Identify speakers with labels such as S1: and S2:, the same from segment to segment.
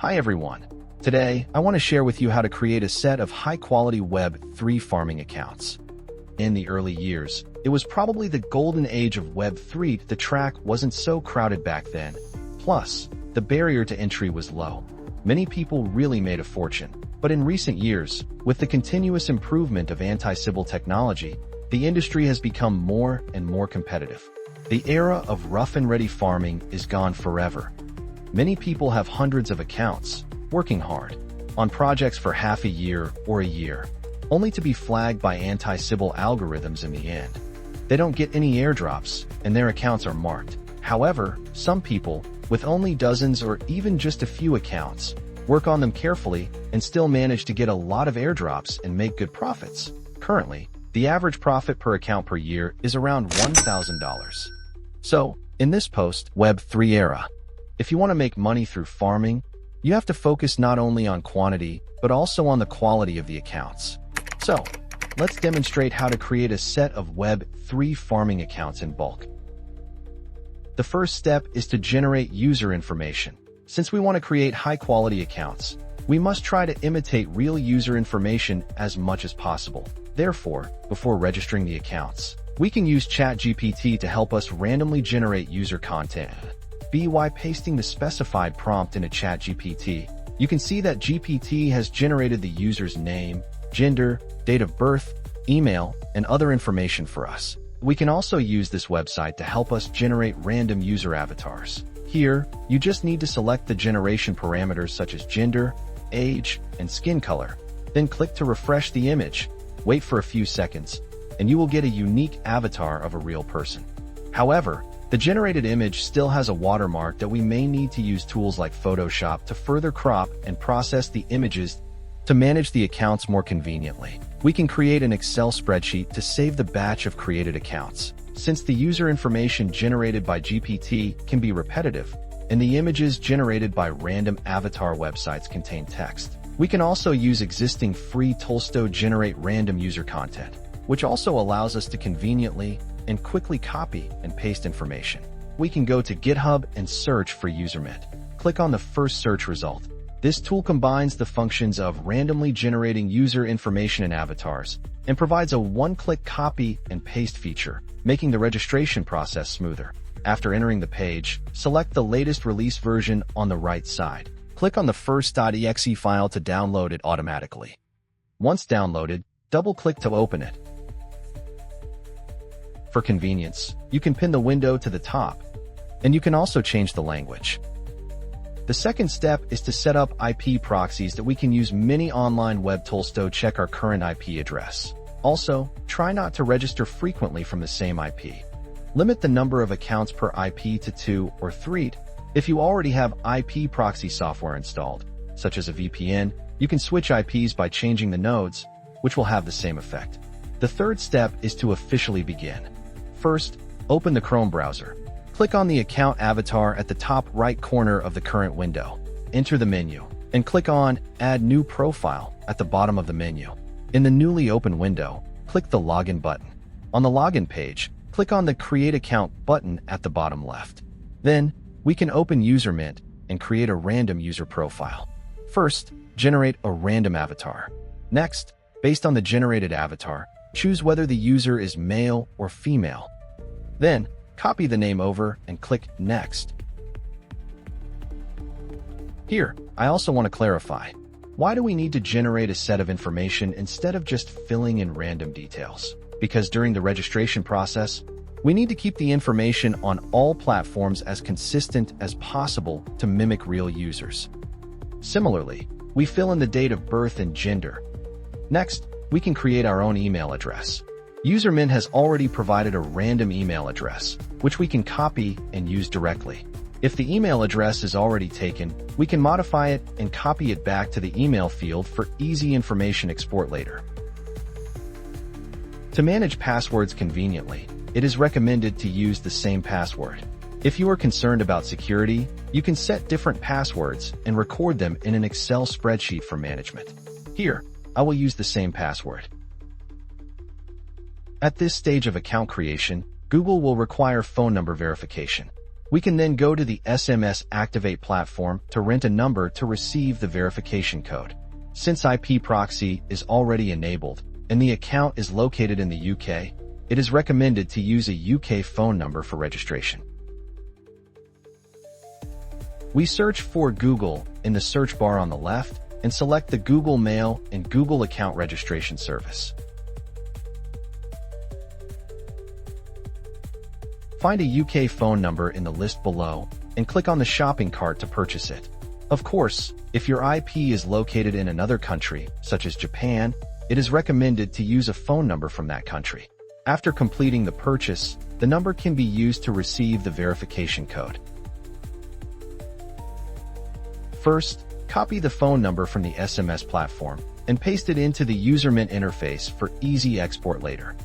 S1: Hi everyone. Today, I want to share with you how to create a set of high-quality Web3 farming accounts. In the early years, it was probably the golden age of Web3. The track wasn't so crowded back then. Plus, the barrier to entry was low. Many people really made a fortune. But in recent years, with the continuous improvement of anti-Sybil technology, the industry has become more and more competitive. The era of rough-and-ready farming is gone forever. Many people have hundreds of accounts, working hard, on projects for half a year or a year, only to be flagged by anti-Sybil algorithms in the end. They don't get any airdrops, and their accounts are marked. However, some people, with only dozens or even just a few accounts, work on them carefully and still manage to get a lot of airdrops and make good profits. Currently, the average profit per account per year is around $1,000. So, in this post-Web3 era, if you want to make money through farming, you have to focus not only on quantity, but also on the quality of the accounts. So, let's demonstrate how to create a set of Web3 farming accounts in bulk. The first step is to generate user information. Since we want to create high-quality accounts, we must try to imitate real user information as much as possible. Therefore, before registering the accounts, we can use ChatGPT to help us randomly generate user content. By pasting the specified prompt into ChatGPT, you can see that GPT has generated the user's name, gender, date of birth, email, and other information for us. We can also use this website to help us generate random user avatars. Here, you just need to select the generation parameters such as gender, age, and skin color. Then click to refresh the image, wait for a few seconds, and you will get a unique avatar of a real person. However, the generated image still has a watermark that we may need to use tools like Photoshop to further crop and process the images to manage the accounts more conveniently. We can create an Excel spreadsheet to save the batch of created accounts. Since the user information generated by GPT can be repetitive, and the images generated by random avatar websites contain text, we can also use existing free tools to generate random user content, which also allows us to conveniently and quickly copy and paste information. We can go to GitHub and search for UserMint. Click on the first search result. This tool combines the functions of randomly generating user information and avatars, and provides a one-click copy and paste feature, making the registration process smoother. After entering the page, select the latest release version on the right side. Click on the first.exe file to download it automatically. Once downloaded, double-click to open it. For convenience, you can pin the window to the top, and you can also change the language. The second step is to set up IP proxies that we can use many online web tools to check our current IP address. Also, try not to register frequently from the same IP. Limit the number of accounts per IP to 2 or 3. If you already have IP proxy software installed, such as a VPN, you can switch IPs by changing the nodes, which will have the same effect. The third step is to officially begin. First, open the Chrome browser. Click on the account avatar at the top right corner of the current window. Enter the menu, and click on Add New Profile at the bottom of the menu. In the newly opened window, click the Login button. On the login page, click on the Create Account button at the bottom left. Then, we can open UserMint and create a random user profile. First, generate a random avatar. Next, based on the generated avatar, choose whether the user is male or female. Then, copy the name over and click Next. Here, I also want to clarify, why do we need to generate a set of information instead of just filling in random details? Because during the registration process, we need to keep the information on all platforms as consistent as possible to mimic real users. Similarly, we fill in the date of birth and gender. Next, we can create our own email address. UserMint has already provided a random email address, which we can copy and use directly. If the email address is already taken, we can modify it and copy it back to the email field for easy information export later. To manage passwords conveniently, it is recommended to use the same password. If you are concerned about security, you can set different passwords and record them in an Excel spreadsheet for management. Here, I will use the same password. At this stage of account creation, Google will require phone number verification. We can then go to the SMS Activate platform to rent a number to receive the verification code. Since IP proxy is already enabled and the account is located in the UK, it is recommended to use a UK phone number for registration. We search for Google in the search bar on the left and select the Google Mail and Google Account Registration Service. Find a UK phone number in the list below and click on the shopping cart to purchase it. Of course, if your IP is located in another country, such as Japan, it is recommended to use a phone number from that country. After completing the purchase, the number can be used to receive the verification code. First, copy the phone number from the SMS platform and paste it into the UserMint interface for easy export later.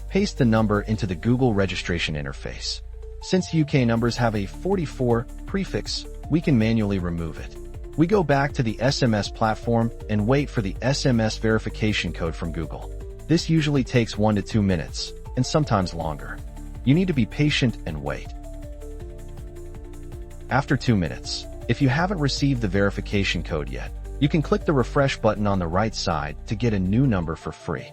S1: Paste the number into the Google registration interface. Since UK numbers have a 44 prefix, we can manually remove it. We go back to the SMS platform and wait for the SMS verification code from Google. This usually takes 1 to 2 minutes, and sometimes longer. You need to be patient and wait. After 2 minutes, if you haven't received the verification code yet, you can click the refresh button on the right side to get a new number for free.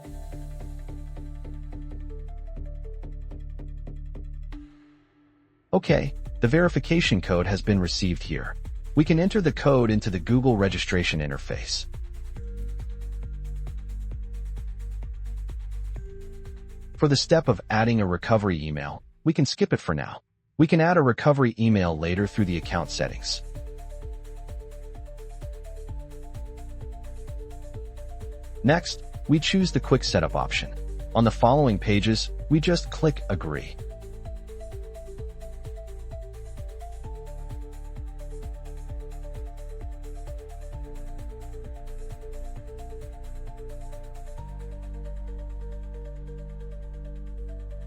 S1: Okay, the verification code has been received here. We can enter the code into the Google registration interface. For the step of adding a recovery email, we can skip it for now. We can add a recovery email later through the account settings. Next, we choose the quick setup option. On the following pages, we just click Agree.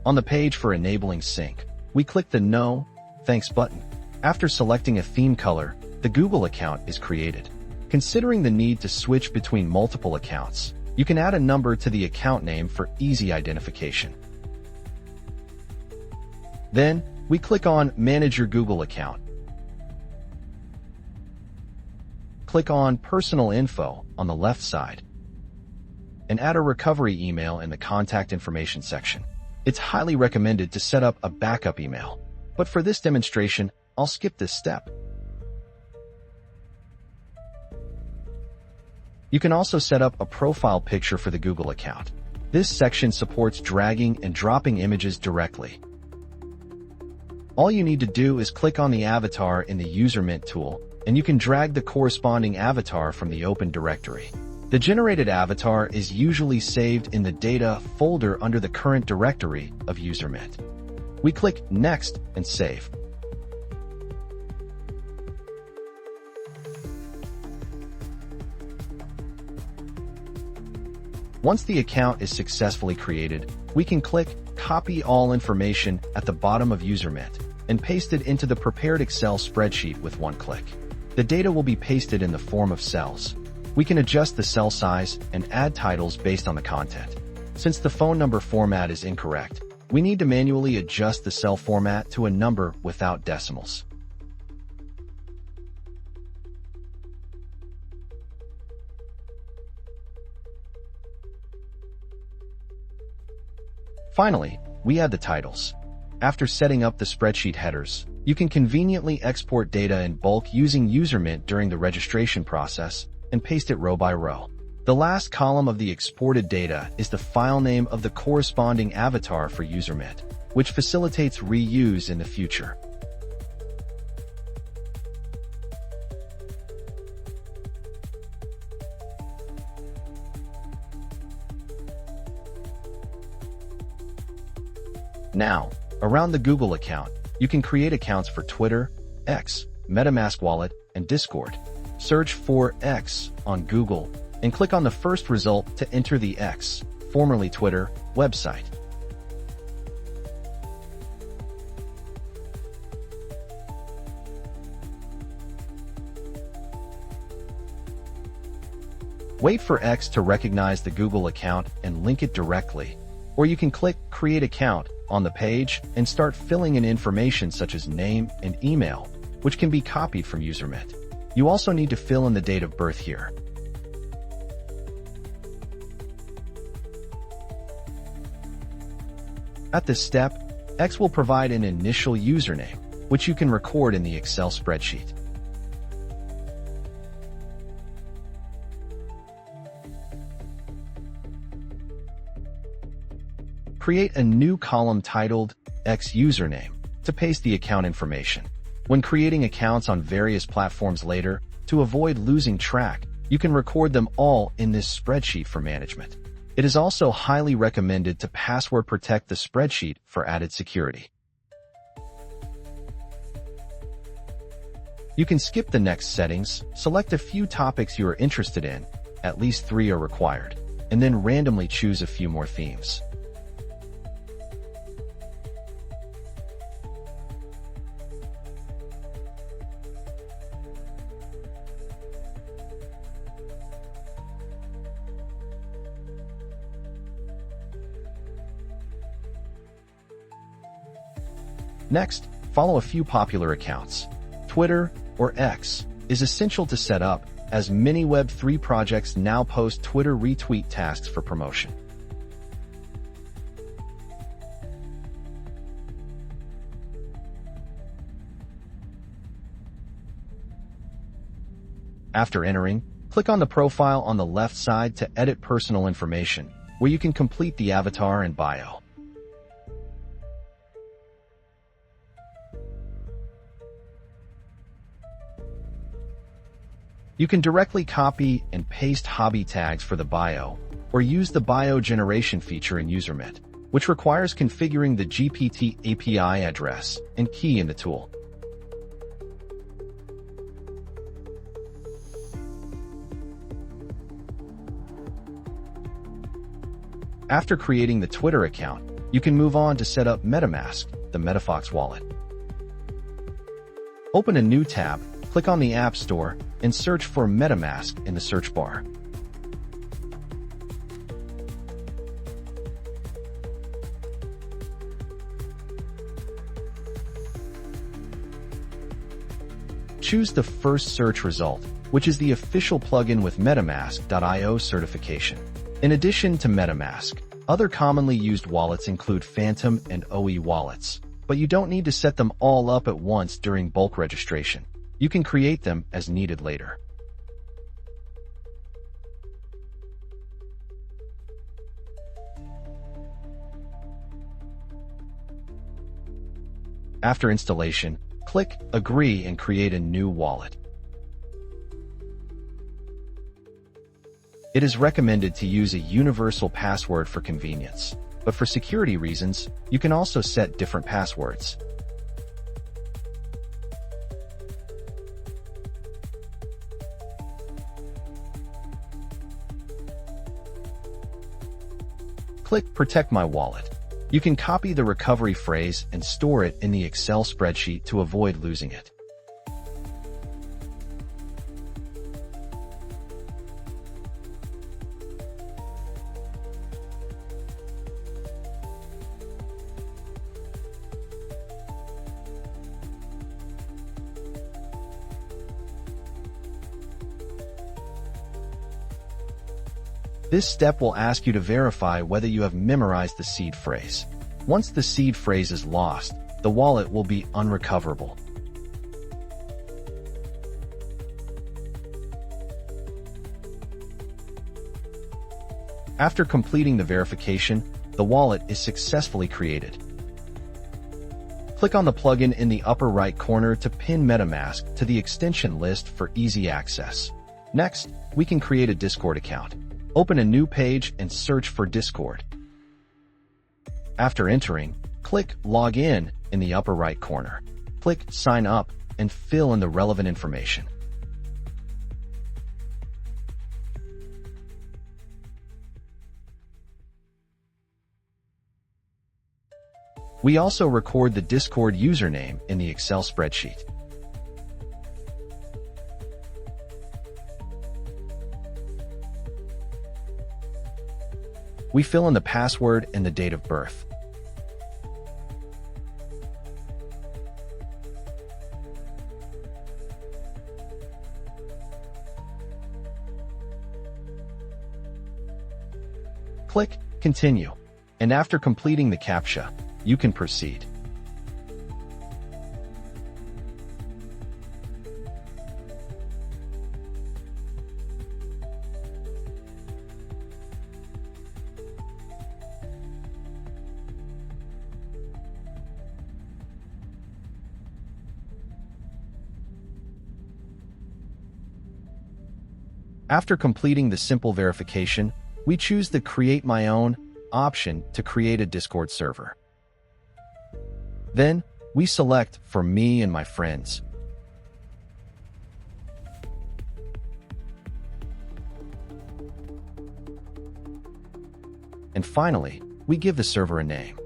S1: On the page for enabling sync, we click the No, Thanks button. After selecting a theme color, the Google account is created. Considering the need to switch between multiple accounts, you can add a number to the account name for easy identification. Then, we click on Manage your Google account. Click on Personal Info on the left side, and add a recovery email in the contact information section. It's highly recommended to set up a backup email, but for this demonstration, I'll skip this step. You can also set up a profile picture for the Google account. This section supports dragging and dropping images directly. All you need to do is click on the avatar in the UserMint tool, and you can drag the corresponding avatar from the open directory. The generated avatar is usually saved in the Data folder under the current directory of UserMint. We click Next and Save. Once the account is successfully created, we can click Copy All Information at the bottom of UserMint and paste it into the prepared Excel spreadsheet with one click. The data will be pasted in the form of cells. We can adjust the cell size and add titles based on the content. Since the phone number format is incorrect, we need to manually adjust the cell format to a number without decimals. Finally, we add the titles. After setting up the spreadsheet headers, you can conveniently export data in bulk using UserMint during the registration process and paste it row by row. The last column of the exported data is the file name of the corresponding avatar for UserMint, which facilitates reuse in the future. Now, around the Google account, you can create accounts for Twitter, X, MetaMask Wallet, and Discord. Search for X on Google and click on the first result to enter the X, formerly Twitter, website. Wait for X to recognize the Google account and link it directly. Or you can click Create Account on the page and start filling in information such as name and email, which can be copied from UserMint. You also need to fill in the date of birth here. At this step, X will provide an initial username, which you can record in the Excel spreadsheet. Create a new column titled X Username to paste the account information. When creating accounts on various platforms later, to avoid losing track, you can record them all in this spreadsheet for management. It is also highly recommended to password protect the spreadsheet for added security. You can skip the next settings, select a few topics you are interested in, at least 3 are required, and then randomly choose a few more themes. Next, follow a few popular accounts. Twitter, or X, is essential to set up, as many Web3 projects now post Twitter retweet tasks for promotion. After entering, click on the profile on the left side to edit personal information, where you can complete the avatar and bio. You can directly copy and paste hobby tags for the bio, or use the bio generation feature in UserMint, which requires configuring the GPT API address and key in the tool. After creating the Twitter account, you can move on to set up MetaMask, the MetaFox wallet. Open a new tab, click on the App Store, and search for MetaMask in the search bar. Choose the first search result, which is the official plugin with MetaMask.io certification. In addition to MetaMask, other commonly used wallets include Phantom and OE wallets, but you don't need to set them all up at once during bulk registration. You can create them as needed later. After installation, click Agree and create a new wallet. It is recommended to use a universal password for convenience, but for security reasons, you can also set different passwords. Click Protect My Wallet. You can copy the recovery phrase and store it in the Excel spreadsheet to avoid losing it. This step will ask you to verify whether you have memorized the seed phrase. Once the seed phrase is lost, the wallet will be unrecoverable. After completing the verification, the wallet is successfully created. Click on the plugin in the upper right corner to pin MetaMask to the extension list for easy access. Next, we can create a Discord account. Open a new page and search for Discord. After entering, click Log In the upper right corner. Click Sign Up and fill in the relevant information. We also record the Discord username in the Excel spreadsheet. we fill in the password and the date of birth. Click Continue, and after completing the CAPTCHA, you can proceed. After completing the simple verification, we choose the Create My Own option to create a Discord server. Then, we select For Me and My Friends. And finally, we give the server a name.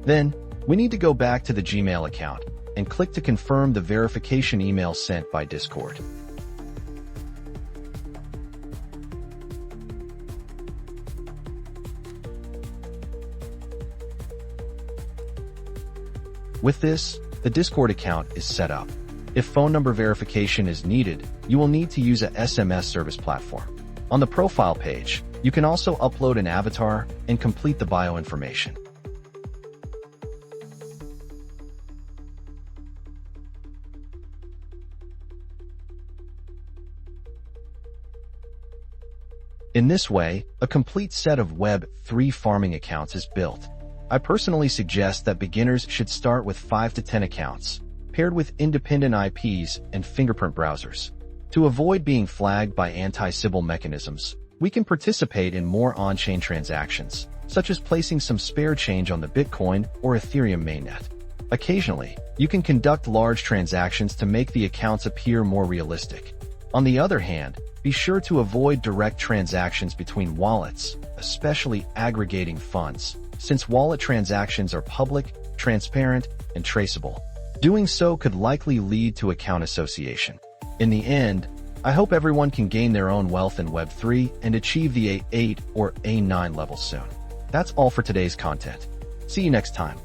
S1: Then, we need to go back to the Gmail account and click to confirm the verification email sent by Discord. With this, the Discord account is set up. If phone number verification is needed, you will need to use a SMS service platform. On the profile page, you can also upload an avatar and complete the bio information. In this way, a complete set of Web3 farming accounts is built. I personally suggest that beginners should start with 5 to 10 accounts, paired with independent IPs and fingerprint browsers. To avoid being flagged by anti-Sybil mechanisms, we can participate in more on-chain transactions, such as placing some spare change on the Bitcoin or Ethereum mainnet. Occasionally, you can conduct large transactions to make the accounts appear more realistic. On the other hand, be sure to avoid direct transactions between wallets, especially aggregating funds, since wallet transactions are public, transparent, and traceable. Doing so could likely lead to account association. In the end, I hope everyone can gain their own wealth in Web3 and achieve the A8 or A9 level soon. That's all for today's content. See you next time.